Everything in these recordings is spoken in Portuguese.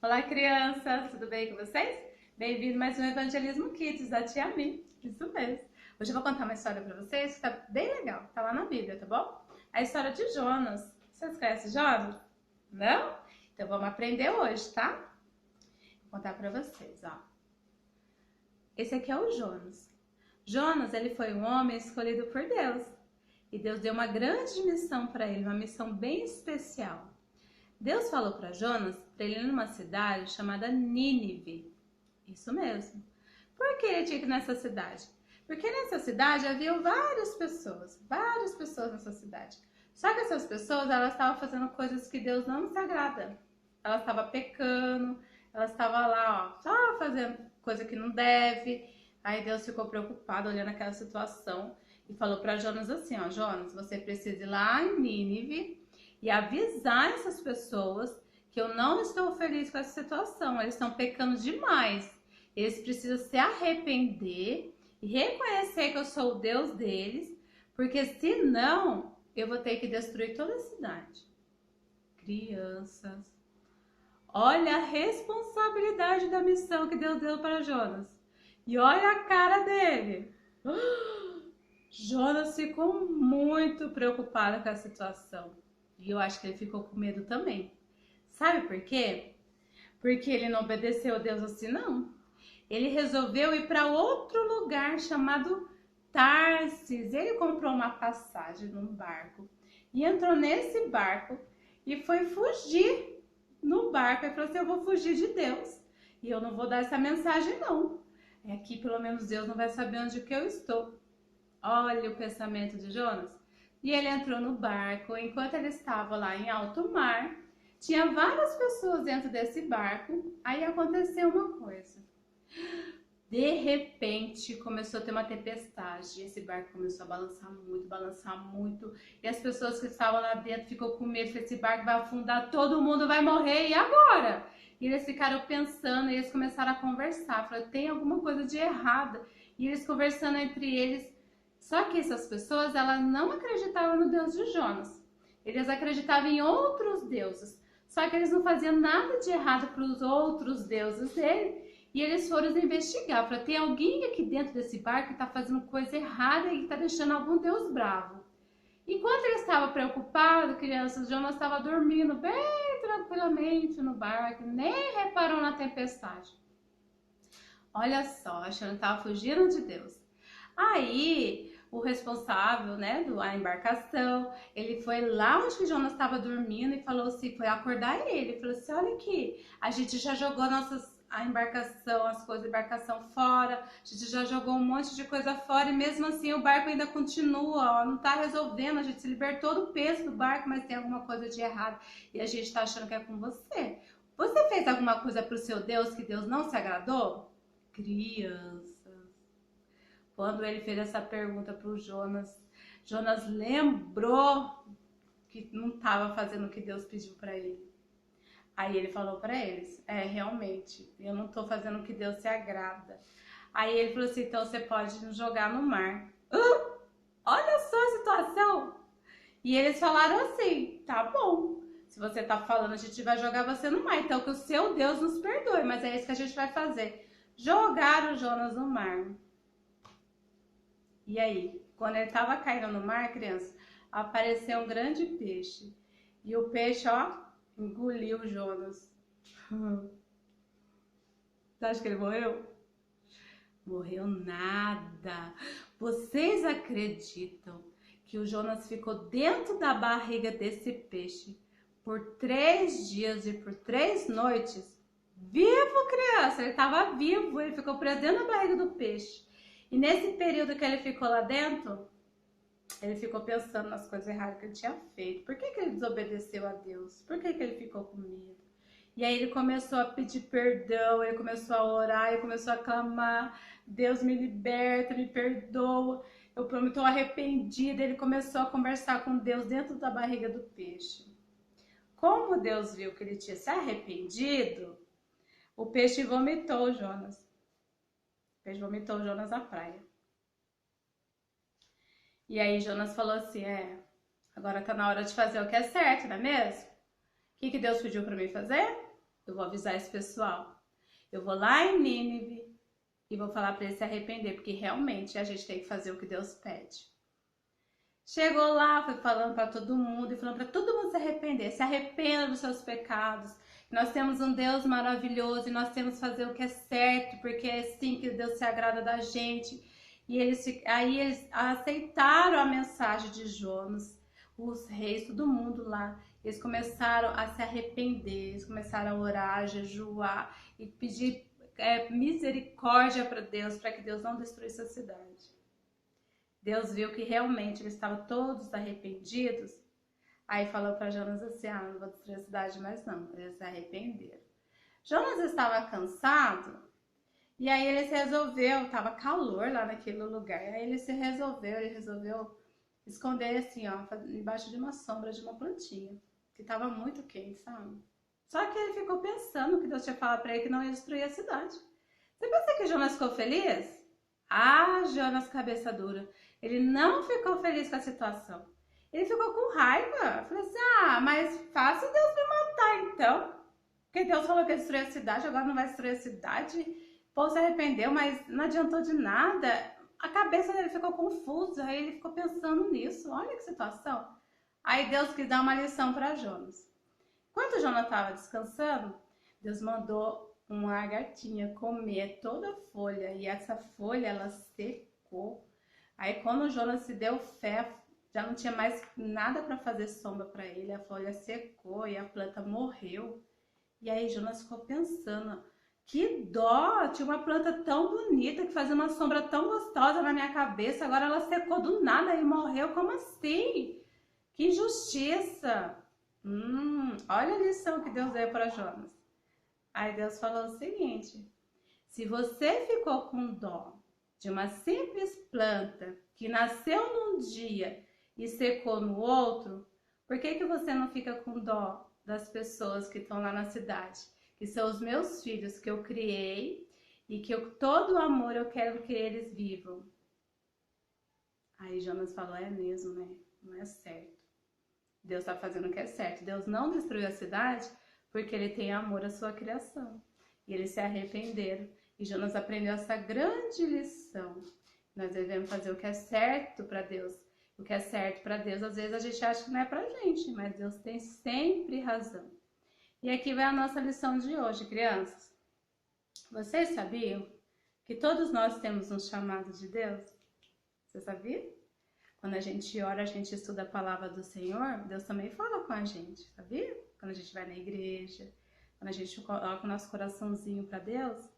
Olá, crianças! Tudo bem com vocês? Bem-vindo a mais um Evangelismo Kids da Tia Mi. Isso mesmo. Hoje eu vou contar uma história pra vocês que tá bem legal. Tá lá na Bíblia, tá bom? A história de Jonas. Vocês conhecem Jonas? Não? Então vamos aprender hoje, tá? Vou contar pra vocês, ó. Esse aqui é o Jonas. Jonas, ele foi um homem escolhido por Deus. E Deus deu uma grande missão para ele, uma missão bem especial. Deus falou para Jonas para ele ir numa cidade chamada Nínive. Isso mesmo. Por que ele tinha que ir nessa cidade? Porque nessa cidade havia várias pessoas nessa cidade. Só que essas pessoas, elas estavam fazendo coisas que Deus não se agrada. Elas estavam pecando, elas estavam lá, ó, só fazendo coisa que não deve. Aí Deus ficou preocupado olhando aquela situação e falou para Jonas assim, ó, Jonas, você precisa ir lá em Nínive e avisar essas pessoas que eu não estou feliz com essa situação, eles estão pecando demais, eles precisam se arrepender e reconhecer que eu sou o Deus deles, porque senão eu vou ter que destruir toda a cidade. Crianças, olha a responsabilidade da missão que Deus deu para Jonas e olha a cara dele. Jonas ficou muito preocupado com a situação. E eu acho que ele ficou com medo também. Sabe por quê? Porque ele não obedeceu a Deus assim, não. Ele resolveu ir para outro lugar chamado Tarsis. Ele comprou uma passagem num barco e entrou nesse barco e foi fugir no barco. Ele falou assim, eu vou fugir de Deus e eu não vou dar essa mensagem, não. Aqui pelo menos Deus não vai saber onde que eu estou. Olha o pensamento de Jonas. E ele entrou no barco. Enquanto ele estava lá em alto mar, tinha várias pessoas dentro desse barco. Aí aconteceu uma coisa. De repente, começou a ter uma tempestade. Esse barco começou a balançar muito. E as pessoas que estavam lá dentro ficou com medo que esse barco vai afundar, todo mundo vai morrer. E agora? E eles ficaram pensando e eles começaram a conversar. Falaram, tem alguma coisa de errado. E eles conversando entre eles. Só que essas pessoas, elas não acreditavam no Deus de Jonas. Eles acreditavam em outros deuses. Só que eles não faziam nada de errado para os outros deuses dele. E eles foram investigar. Falaram, tem alguém aqui dentro desse barco que está fazendo coisa errada e está deixando algum deus bravo. Enquanto ele estava preocupado, crianças, Jonas estava dormindo bem tranquilamente no barco. Nem reparou na tempestade. Olha só, achando que estava fugindo de Deus. Aí, o responsável, né, da embarcação, ele foi lá onde Jonas estava dormindo e falou assim, foi acordar ele, falou assim, olha aqui, a gente já jogou a embarcação, as coisas da embarcação fora, a gente já jogou um monte de coisa fora e mesmo assim o barco ainda continua, ó, não tá resolvendo, a gente se libertou do peso do barco, mas tem alguma coisa de errado e a gente tá achando que é com você. Você fez alguma coisa pro seu Deus que Deus não se agradou? Criança. Quando ele fez essa pergunta para o Jonas, Jonas lembrou que não estava fazendo o que Deus pediu para ele. Aí ele falou para eles, realmente, eu não estou fazendo o que Deus se agrada. Aí ele falou assim, então você pode nos jogar no mar. Olha só a situação. E eles falaram assim, tá bom, se você está falando, a gente vai jogar você no mar, então que o seu Deus nos perdoe, mas é isso que a gente vai fazer. Jogaram Jonas no mar. E aí, quando ele estava caindo no mar, criança, apareceu um grande peixe. E o peixe, ó, engoliu Jonas. Você acha que ele morreu? Morreu nada. Vocês acreditam que o Jonas ficou dentro da barriga desse peixe por 3 dias e por 3 noites? Vivo, criança! Ele estava vivo, ele ficou preso dentro da barriga do peixe. E nesse período que ele ficou lá dentro, ele ficou pensando nas coisas erradas que ele tinha feito. Por que ele desobedeceu a Deus? Por que ele ficou com medo? E aí ele começou a pedir perdão, ele começou a orar, ele começou a clamar, Deus me liberta, me perdoa, eu estou arrependida. Ele começou a conversar com Deus dentro da barriga do peixe. Como Deus viu que ele tinha se arrependido, o peixe vomitou Jonas. O peixe vomitou Jonas na praia. E aí Jonas falou assim, agora tá na hora de fazer o que é certo, não é mesmo? O que Deus pediu para mim fazer? eu vou avisar esse pessoal. Eu vou lá em Nínive e vou falar para eles se arrepender, porque realmente a gente tem que fazer o que Deus pede. Chegou lá, foi falando para todo mundo e falando para todo mundo se arrependa dos seus pecados. Nós temos um Deus maravilhoso e nós temos que fazer o que é certo, porque é assim que Deus se agrada da gente. E aí eles aceitaram a mensagem de Jonas, os reis, todo mundo lá. Eles começaram a se arrepender, eles começaram a orar, a jejuar e pedir misericórdia para Deus, para que Deus não destruísse a cidade. Deus viu que realmente eles estavam todos arrependidos. Aí falou para Jonas assim, não vou destruir a cidade mais não. Eles se arrependeram. Jonas estava cansado e aí ele se resolveu, estava calor lá naquele lugar. Aí ele resolveu esconder assim, ó, embaixo de uma sombra de uma plantinha, que estava muito quente, sabe? Só que ele ficou pensando que Deus tinha falado para ele que não ia destruir a cidade. Você pensa que Jonas ficou feliz? Jonas cabeça dura. Ele não ficou feliz com a situação. Ele ficou com raiva. Falei assim, mas faça Deus me matar então. Porque Deus falou que ia destruir a cidade, agora não vai destruir a cidade. O povo se arrependeu, mas não adiantou de nada. A cabeça dele ficou confusa, aí ele ficou pensando nisso. Olha que situação. Aí Deus quis dar uma lição para Jonas. Enquanto Jonas estava descansando, Deus mandou uma lagartinha comer toda a folha. E essa folha, ela secou. Aí quando o Jonas se deu fé, já não tinha mais nada para fazer sombra para ele. A folha secou e a planta morreu. E aí Jonas ficou pensando, que dó, tinha uma planta tão bonita que fazia uma sombra tão gostosa na minha cabeça, agora ela secou do nada e morreu, como assim? Que injustiça! Olha a lição que Deus deu para Jonas. Aí Deus falou o seguinte, se você ficou com dó de uma simples planta que nasceu num dia e secou no outro, por que você não fica com dó das pessoas que estão lá na cidade, que são os meus filhos que eu criei e que todo o amor eu quero que eles vivam? Aí Jonas falou, é mesmo, né? Não é certo. Deus está fazendo o que é certo. Deus não destruiu a cidade porque ele tem amor à sua criação. E eles se arrependeram. E Jonas aprendeu essa grande lição. Nós devemos fazer o que é certo para Deus. O que é certo para Deus, às vezes a gente acha que não é para a gente, mas Deus tem sempre razão. E aqui vai a nossa lição de hoje, crianças. Vocês sabiam que todos nós temos um chamado de Deus? Você sabia? Quando a gente ora, a gente estuda a palavra do Senhor, Deus também fala com a gente, sabia? Quando a gente vai na igreja, quando a gente coloca o nosso coraçãozinho para Deus,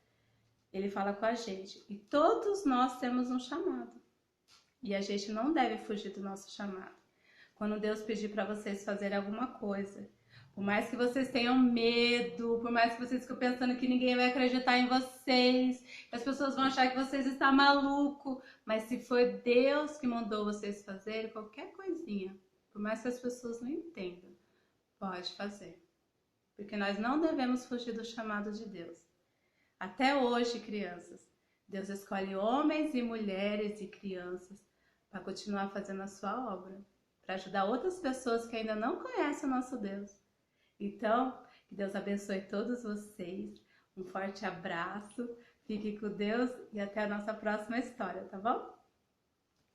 Ele fala com a gente. E todos nós temos um chamado. E a gente não deve fugir do nosso chamado. Quando Deus pedir para vocês fazerem alguma coisa, por mais que vocês tenham medo, por mais que vocês fiquem pensando que ninguém vai acreditar em vocês, que as pessoas vão achar que vocês estão maluco, mas se foi Deus que mandou vocês fazerem qualquer coisinha, por mais que as pessoas não entendam, pode fazer. Porque nós não devemos fugir do chamado de Deus. Até hoje, crianças, Deus escolhe homens e mulheres e crianças para continuar fazendo a sua obra, para ajudar outras pessoas que ainda não conhecem o nosso Deus. Então, que Deus abençoe todos vocês. Um forte abraço, fique com Deus e até a nossa próxima história, tá bom?